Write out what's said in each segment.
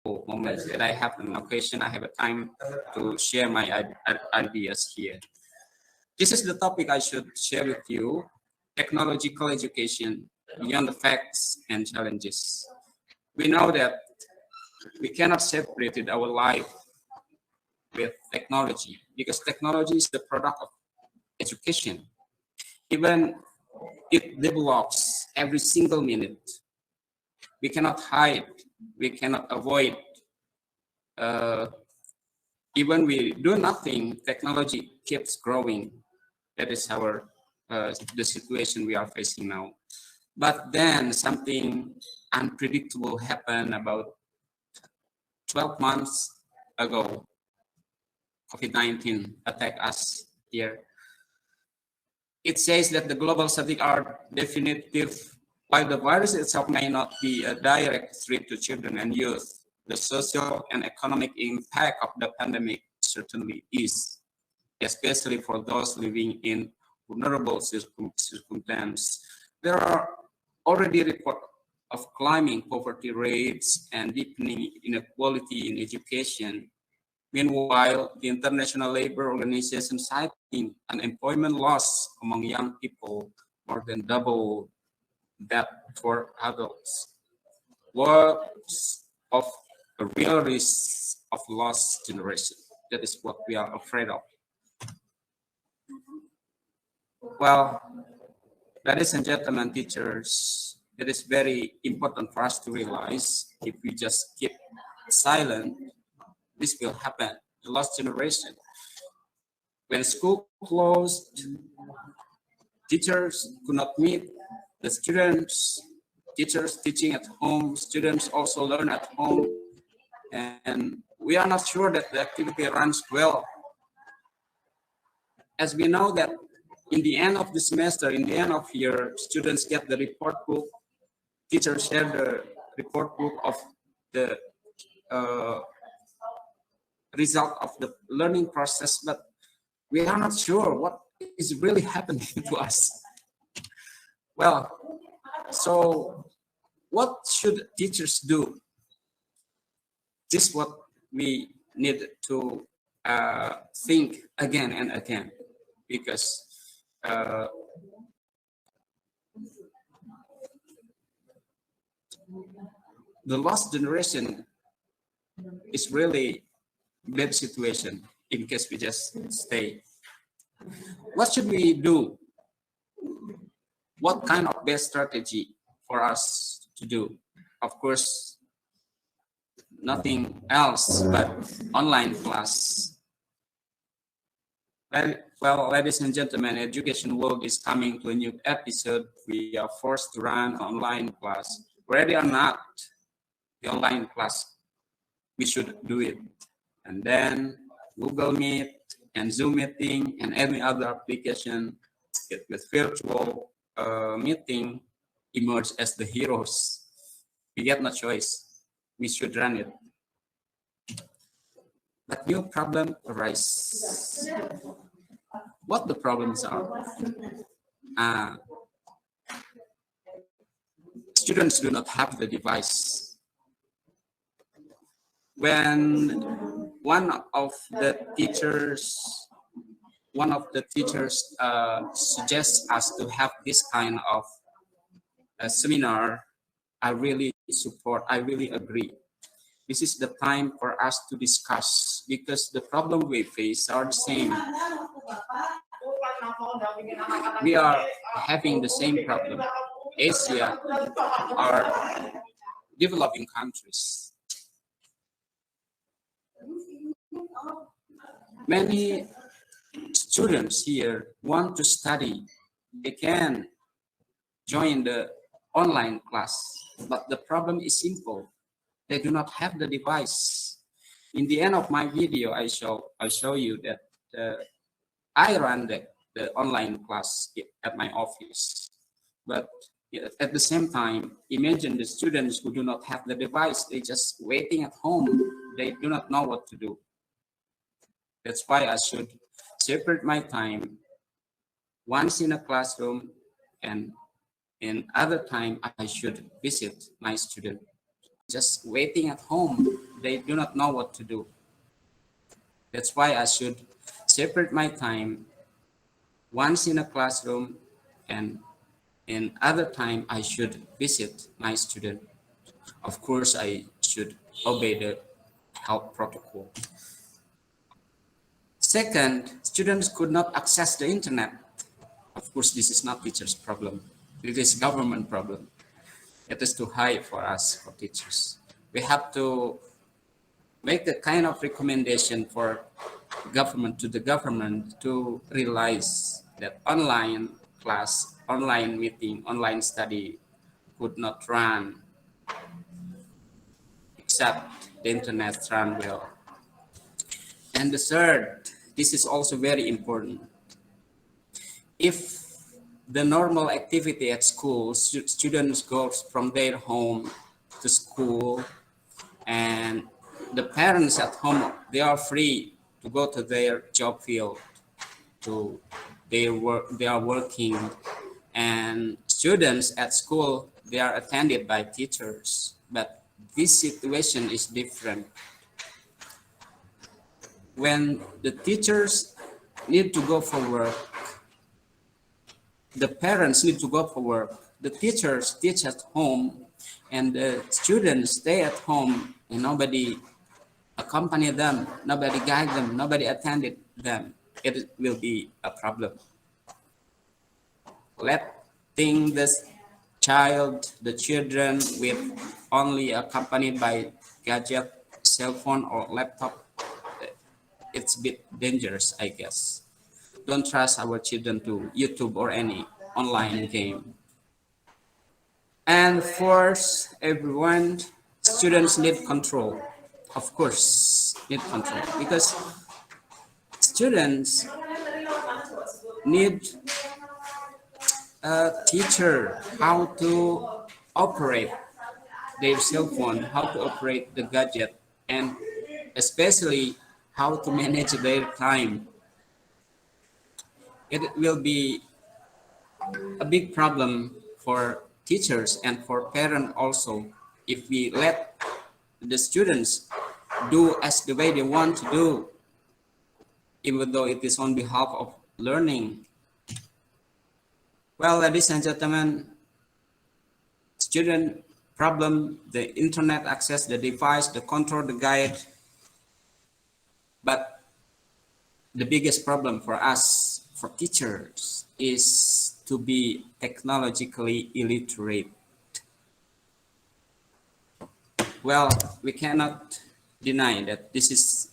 moments that I have an occasion, I have a time to share my ideas here. This is the topic I should share with you: technological education beyond the facts and challenges. We know that we cannot separate our life with technology because technology is the product of education. Even it develops every single minute. We cannot hide, we cannot avoid. Uh, Even we do nothing, technology keeps growing. That is the situation we are facing now. But then something unpredictable happened about 12 months ago. COVID-19 attacked us here. It says that the global statistics are definitive. While the virus itself may not be a direct threat to children and youth, the social and economic impact of the pandemic certainly is, especially for those living in vulnerable circumstances. There are already reports of climbing poverty rates and deepening inequality in education. Meanwhile, the International Labour Organization citing unemployment loss among young people more than double that for adults. Words of a real risk of lost generation. That is what we are afraid of. Well, ladies and gentlemen, teachers, it is very important for us to realize if we just keep silent, this will happen. The lost generation. When school closed, teachers could not meet the students, teachers teaching at home, students also learn at home, and we are not sure that the activity runs well. As we know that in the end of the semester, in the end of year, students get the report book, teachers share the report book of the result of the learning process, but we are not sure what is really happening to us. Well, so what should teachers do? This is what we need to think again and again, because the lost generation is really bad situation in case we just stay. What should we do? What kind of best strategy for us to do? Of course, nothing else but online class. Well, ladies and gentlemen, education world is coming to a new episode. We are forced to run online class. Ready or not, the online class, we should do it. And then Google Meet and Zoom meeting and any other application with virtual meeting emerge as the heroes. We get no choice. We should run it. But new problem arise. What the problems are? Students do not have the device. When one of the teachers suggests us to have this kind of a seminar, I really support, I really agree. This is the time for us to discuss because the problem we face are the same. We are having the same problem. Asia are developing countries. Many students here want to study. They can join the online class, but the problem is simple. They do not have the device. In the end of my video, I show you that I run the online class at my office. But at the same time, imagine the students who do not have the device. They just waiting at home. They do not know what to do. That's why I should separate my time once in a classroom, and in other time I should visit my student. Just waiting at home, they do not know what to do. That's why I should separate my time once in a classroom, and in other time I should visit my student. Of course, I should obey the health protocol. Second, students could not access the internet. Of course, this is not teachers' problem. It is government problem. It is too high for us, for teachers. We have to make the kind of recommendation for government to the government to realize that online class, online meeting, online study could not run except the internet run well. And the third, this is also very important. If the normal activity at school, students go from their home to school, and the parents at home, they are free to go to their job field, to their work, they are working, and students at school, they are attended by teachers. But this situation is different. When the teachers need to go for work, the parents need to go for work, the teachers teach at home, and the students stay at home, and nobody accompany them, nobody guide them, nobody attended them, it will be a problem. Letting this child, the children with only accompanied by gadget, cell phone or laptop, it's a bit dangerous, I guess. Don't trust our children to YouTube or any online game. And fourth, everyone, students need control. Of course, need control, because students need a teacher how to operate their cell phone, how to operate the gadget, and especially how to manage their time. It will be a big problem for teachers and for parents also if we let the students do as the way they want to do, even though it is on behalf of learning. Well, ladies and gentlemen, student problem, the internet access, the device, the control, the guide. But the biggest problem for us, for teachers, is to be technologically illiterate. Well, we cannot deny that this is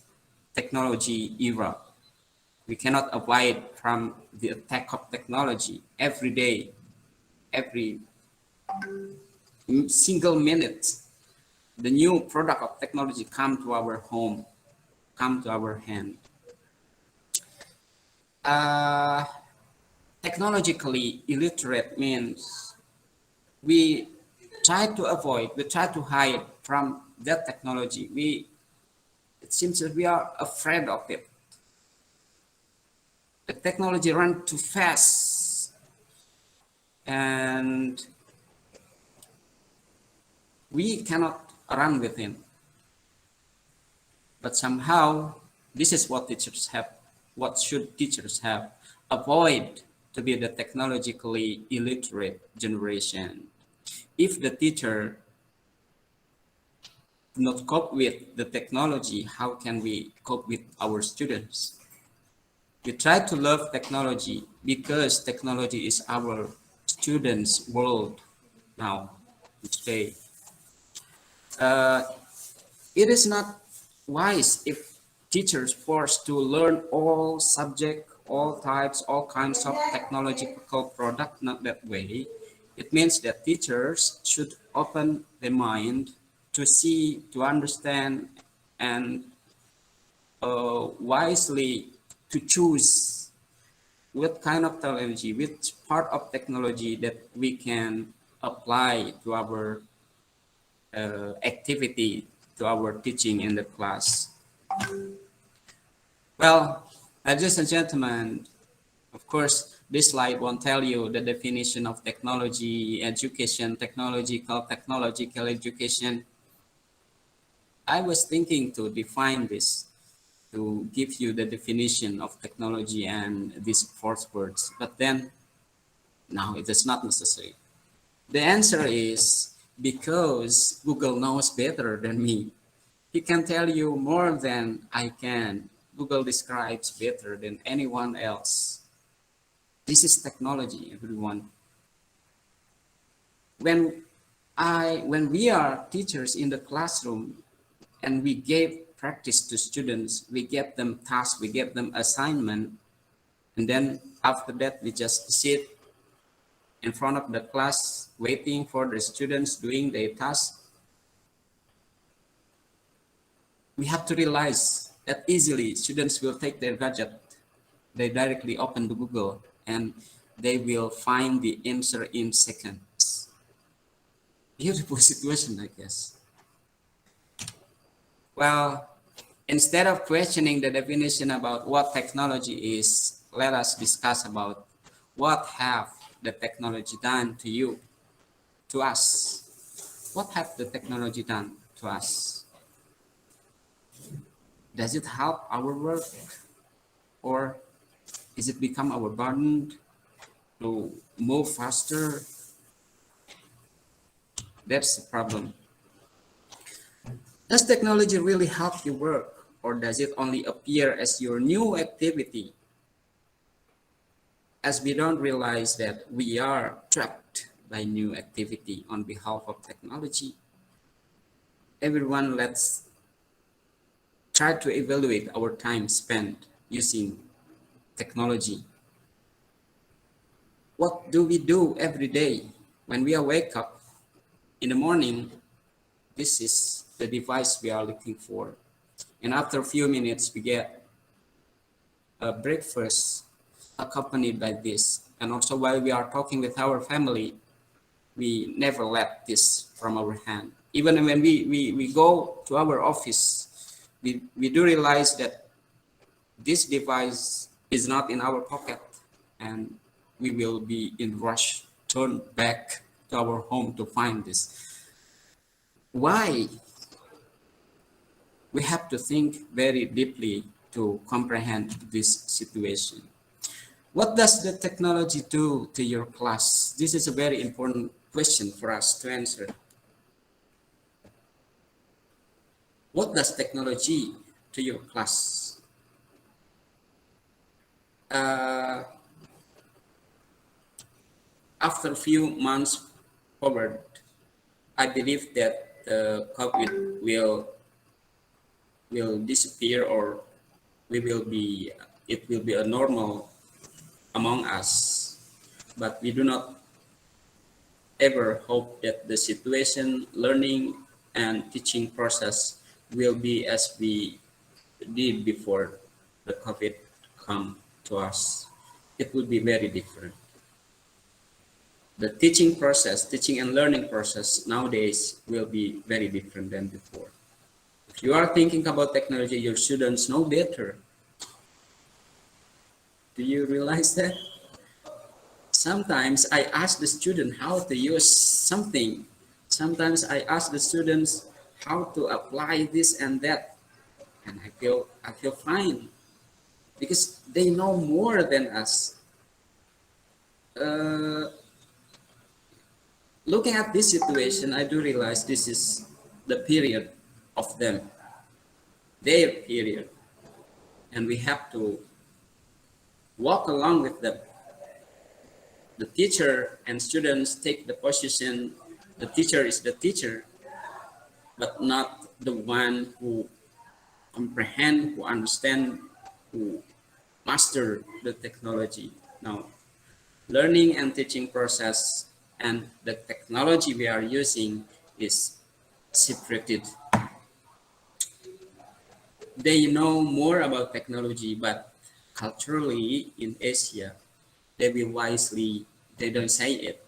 technology era. We cannot avoid from the attack of technology every day, every single minute. The new product of technology come to our home, come to our hand. Technologically illiterate means we try to avoid, we try to hide from that technology. It seems that we are afraid of it. The technology runs too fast, and we cannot run with it. But somehow, this is what teachers have. What should teachers have? Avoid to be the technologically illiterate generation. If the teacher not cope with the technology, how can we cope with our students? We try to love technology because technology is our students' world now, today. It is not wise if teachers forced to learn all subjects, all types, all kinds of technological product, not that way. It means that teachers should open their mind to see, to understand, and wisely to choose what kind of technology, which part of technology that we can apply to our activity, to our teaching in the class. Well, ladies and gentlemen, of course, this slide won't tell you the definition of technology, education, technological education. I was thinking to define this, to give you the definition of technology and these four words, but then no, it is not necessary. The answer is because Google knows better than me. He can tell you more than I can. Google describes better than anyone else. This is technology, everyone. When when we are teachers in the classroom and we gave practice to students, we get them tasks, we get them assignment, and then after that we just sit in front of the class waiting for the students doing their task. We have to realize that easily students will take their gadget, they directly open the Google and they will find the answer in seconds. Beautiful situation, I guess. Well, instead of questioning the definition about what technology is, let us discuss about what have the technology done to you, to us. What have the technology done to us? Does it help our work, or is it become our burden to move faster? That's the problem. Does technology really help you work, or does it only appear as your new activity? As we don't realize that we are trapped by new activity on behalf of technology. Everyone, let's try to evaluate our time spent using technology. What do we do every day when we wake up in the morning? This is the device we are looking for. And after a few minutes, we get a breakfast accompanied by this. And also while we are talking with our family, we never let this from our hand. Even when we go to our office, we do realize that this device is not in our pocket and we will be in rush, turn back to our home to find this. Why? We have to think very deeply to comprehend this situation. What does the technology do to your class? This is a very important question for us to answer. What does technology to your class? After a few months forward, I believe that the COVID will disappear, or it will be a normal among us. But we do not ever hope that the situation, learning and teaching process will be as we did before the COVID come to us. It will be very different. The teaching process, teaching and learning process nowadays will be very different than before. If you are thinking about technology, your students know better. Do you realize that? Sometimes I ask the student how to use something. Sometimes I ask the students how to apply this and that. And I feel fine because they know more than us. Looking at this situation, I do realize this is the period of them, their period. And we have to walk along with them. The teacher and students take the position, the teacher is the teacher, but not the one who comprehend, who understand, who master the technology. Now, learning and teaching process and the technology we are using is separated. They know more about technology, but culturally in Asia, they will wisely, they don't say it.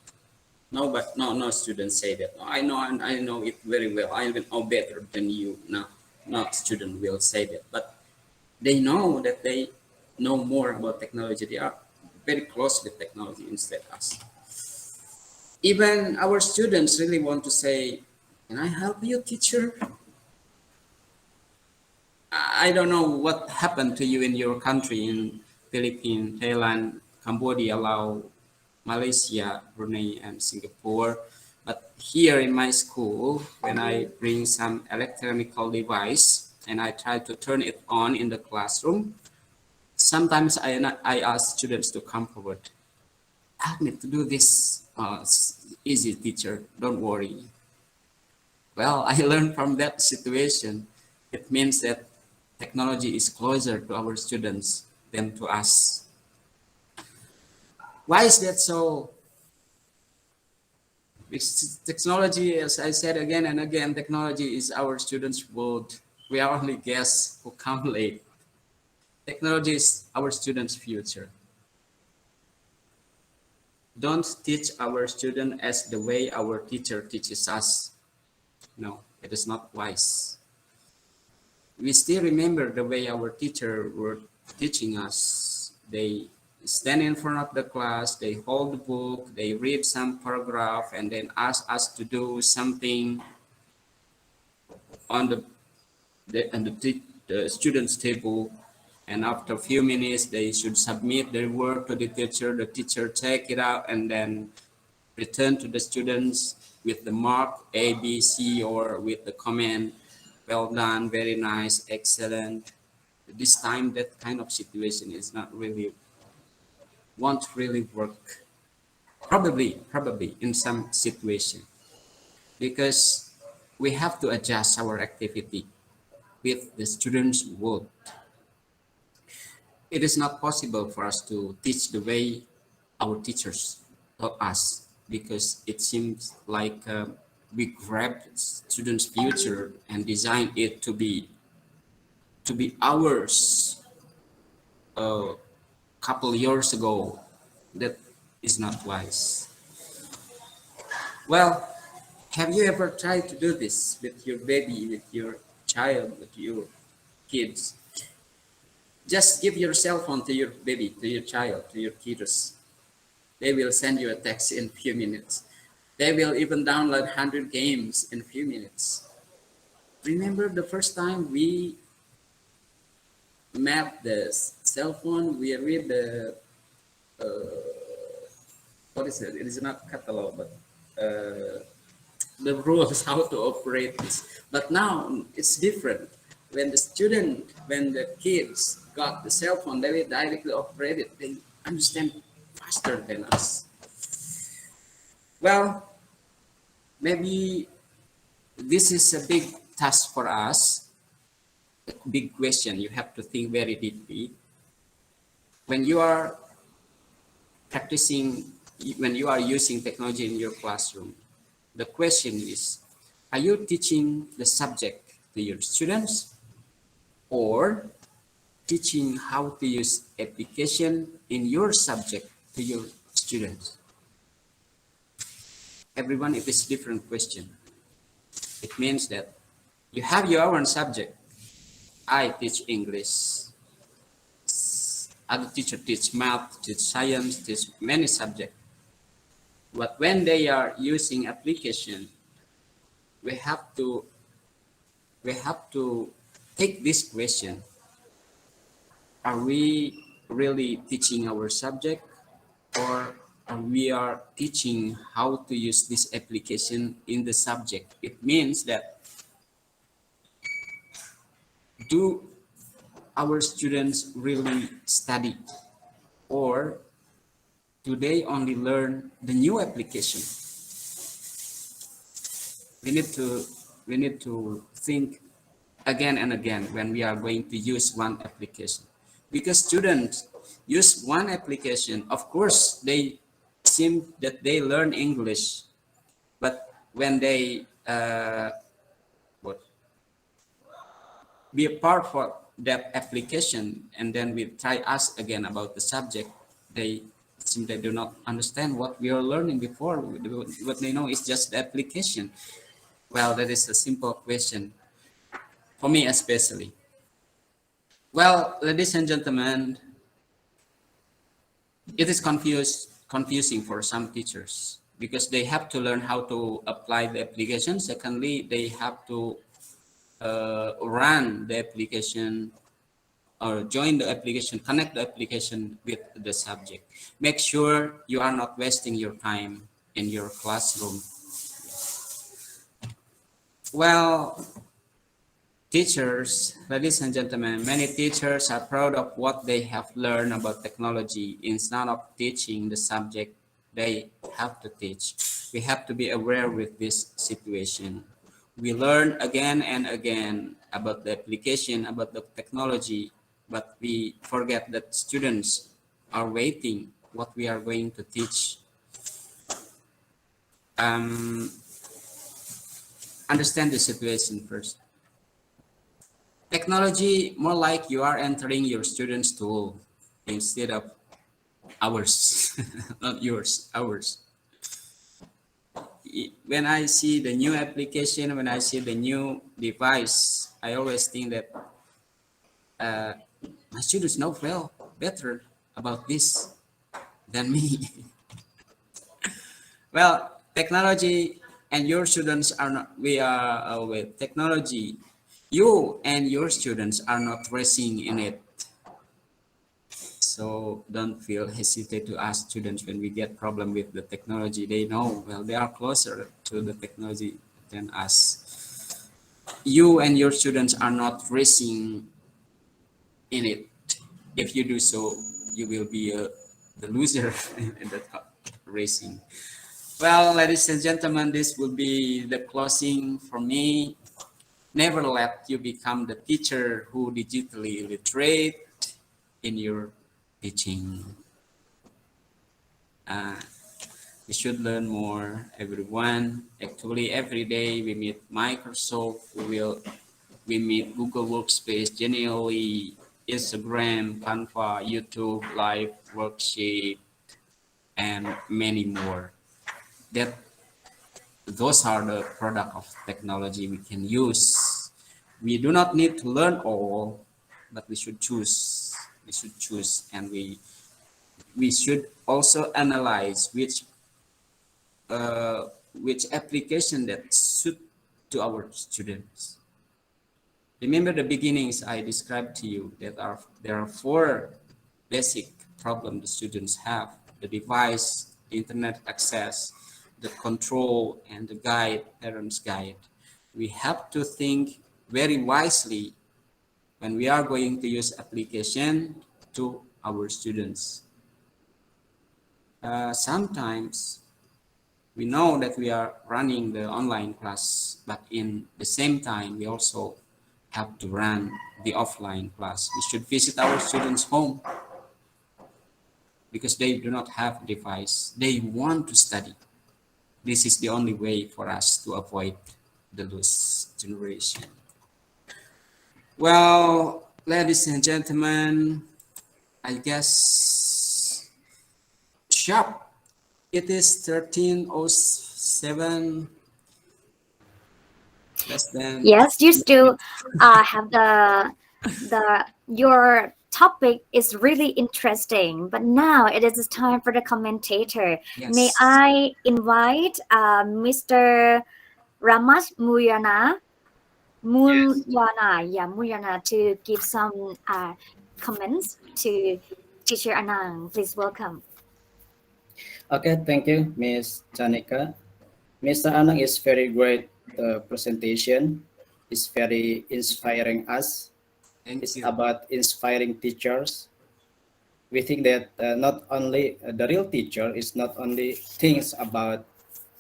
No, but no students say that. I know it very well. I will know better than you. No, not student will say that, but they know that they know more about technology. They are very close with technology instead of us. Even our students really want to say, "Can I help you, teacher?" I don't know what happened to you in your country, in Philippines, Thailand, Cambodia, Laos, Malaysia, Brunei, and Singapore. But here in my school, when I bring some electronical device and I try to turn it on in the classroom, sometimes I ask students to come forward. Help me to do this. It's easy, teacher. Don't worry. Well, I learned from that situation. It means that technology is closer to our students than to us. Why is that so? Because technology, as I said again and again, technology is our students' world. We are only guests who come late. Technology is our students' future. Don't teach our student as the way our teacher teaches us. No, it is not wise. We still remember the way our teacher were teaching us. They stand in front of the class, they hold the book, they read some paragraph, and then ask us to do something on the student's table. And after a few minutes, they should submit their work to the teacher. The teacher check it out and then return to the students with the mark A, B, C, or with the comment, well done, very nice, excellent. This time, that kind of situation is not really, won't really work. Probably in some situation, because we have to adjust our activity with the students' work. It is not possible for us to teach the way our teachers taught us, because it seems like we grabbed students' future and designed it to be ours a couple years ago. That is not wise. Well, have you ever tried to do this with your baby, with your child, with your kids? Just give your cell phone to your baby, to your child, to your kiddos. They will send you a text in a few minutes. They will even download 100 games in a few minutes. Remember the first time we mapped the cell phone, we read the, what is it? It is not catalog, but the rules how to operate this. But now it's different. When the kids got the cell phone, they will directly operate it. They understand faster than us. Well, maybe this is a big task for us, a big question. You have to think very deeply. When you are practicing, when you are using technology in your classroom, the question is, are you teaching the subject to your students or teaching how to use application in your subject to your students? Everyone, it is different question. It means that you have your own subject. I teach English. Other teacher teach math, teach science, teach many subjects. But when they are using application, we have to take this question. Are we really teaching our subject, or are we are teaching how to use this application in the subject? It means that, do our students really study, or do they only learn the new application? We need to think again and again when we are going to use one application, because students use one application. Of course, they seem that they learn English, but when they what, be a part for that application, and then we try ask again about the subject, they seem they do not understand what we are learning before. What they know is just the application. Well, that is a simple question for me especially. Well, ladies and gentlemen, it is confusing for some teachers, because they have to learn how to apply the application. Secondly, they have to run the application or join the application, connect the application with the subject. Make sure you are not wasting your time in your classroom. Well, teachers, ladies and gentlemen, many teachers are proud of what they have learned about technology instead of teaching the subject they have to teach. We have to be aware with this situation. We learn again and again about the application, about the technology, but we forget that students are waiting what we are going to teach. Um, Understand the situation first. Technology more like you are entering your student's tool instead of ours, not yours, ours. When I see the new application, when I see the new device, I always think that uh, my students know well better about this than me. Well, technology and your students are not, we are with technology. You and your students are not racing in it. So don't feel hesitate to ask students when we get problem with the technology. They know, well, they are closer to the technology than us. You and your students are not racing in it. If you do so, you will be the loser in the racing. Well, ladies and gentlemen, this will be the closing for me. Never let you become the teacher who digitally illiterate in your teaching. Uh, we should learn more, everyone. Actually, every day we meet Microsoft, we meet Google Workspace, Genially, Instagram, Canva, YouTube, Live, Worksheet, and many more. That those are the product of technology we can use. We do not need to learn all, but we should choose. We should choose, and we should also analyze which application that suit to our students. Remember the beginnings I described to you that there are four basic problems the students have: the device, the internet access, the control, and the guide, parents guide. We have to think very wisely when we are going to use application to our students. Sometimes we know that we are running the online class, but in the same time, we also have to run the offline class. We should visit our students' home because they do not have a device. They want to study. This is the only way for us to avoid the lost generation. Well, ladies and gentlemen, I guess sharp. It is 13:07. Less than Yes, you still have the your topic is really interesting, but now it is time for the commentator. May yes. I invite Mr. Ramas Muyana to give some comments to teacher Anang. Please welcome. Okay, thank you, Miss Janika. Mr. Anang is very great presentation. It's very inspiring us. Thank It's you. about inspiring teachers. We think that not only the real teacher is not only things about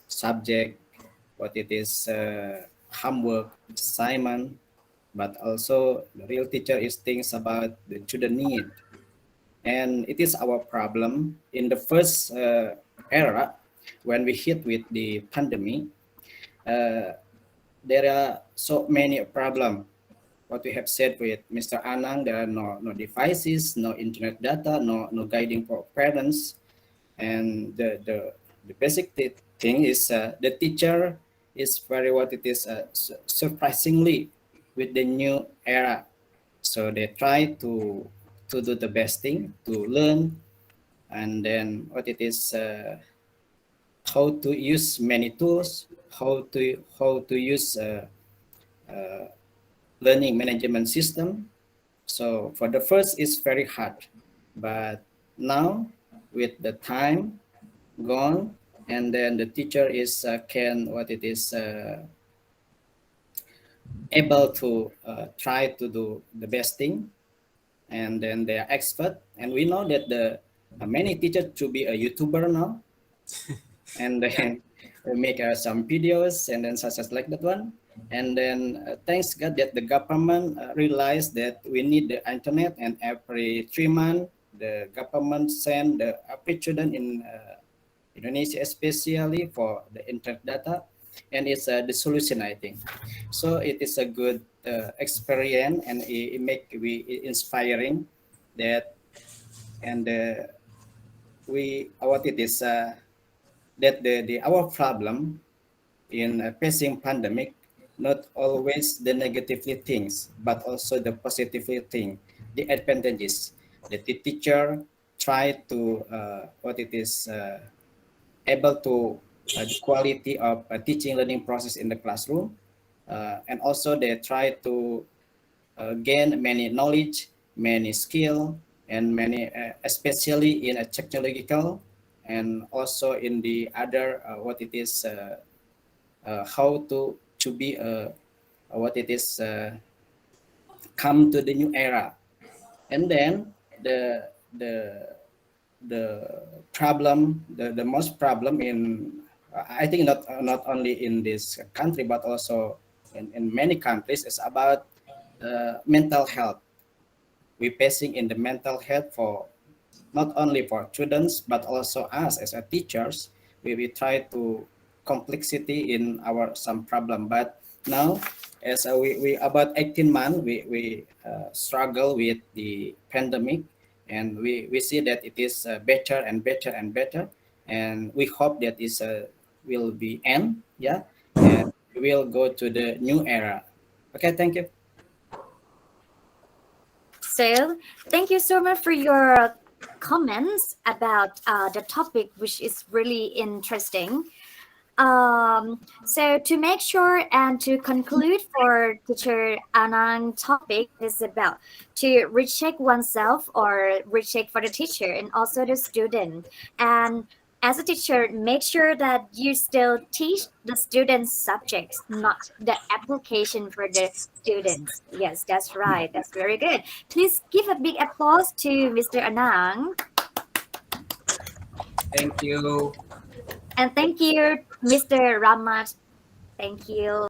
subject, what it is homework, assignment, but also the real teacher is things about the student need. And it is our problem in the first era when we hit with the pandemic. Uh, there are so many problems. What we have said with Mr. Anang, there are no devices, no internet data, no guiding for parents, and the basic thing is the teacher is very what it is surprisingly with the new era. So they try to do the best thing to learn, and then what it is how to use many tools, how to use learning management system. So for the first, it's very hard, but now with the time gone, and then the teacher is can what it is able to try to do the best thing, and then they are expert. And we know that the many teachers to be a YouTuber now, and then make some videos, and then such as like that one. And then thanks God that the government realized that we need the internet, and every 3 months the government send the every student in Indonesia especially for the internet data, and it's the solution, I think. So it is a good experience, and it make we inspiring that, and we what it is that the our problem in facing pandemic, not always the negatively things, but also the positively thing, the advantages that the teacher try to what it is able to the quality of a teaching learning process in the classroom, and also they try to gain many knowledge, many skill, and many especially in a technological, and also in the other what it is how to be what it is come to the new era. And then the the problem, the most problem in I think not only in this country but also in many countries is about mental health. We're facing in the mental health for not only for students but also us as a teachers. We try to complexity in our some problem, but now as we about 18 months we struggle with the pandemic, and we see that it is better and better and better, and we hope that is will be end, yeah, and we will go to the new era. Okay, thank you. So thank you so much for your comments about the topic, which is really interesting. So to make sure and to conclude for teacher Anang topic is about to recheck oneself or recheck for the teacher and also the student. And as a teacher, make sure that you still teach the students subjects, not the application for the students. Yes, that's right. That's very good. Please give a big applause to Mr. Anang. Thank you. And thank you, Mr. Ramat. Thank you.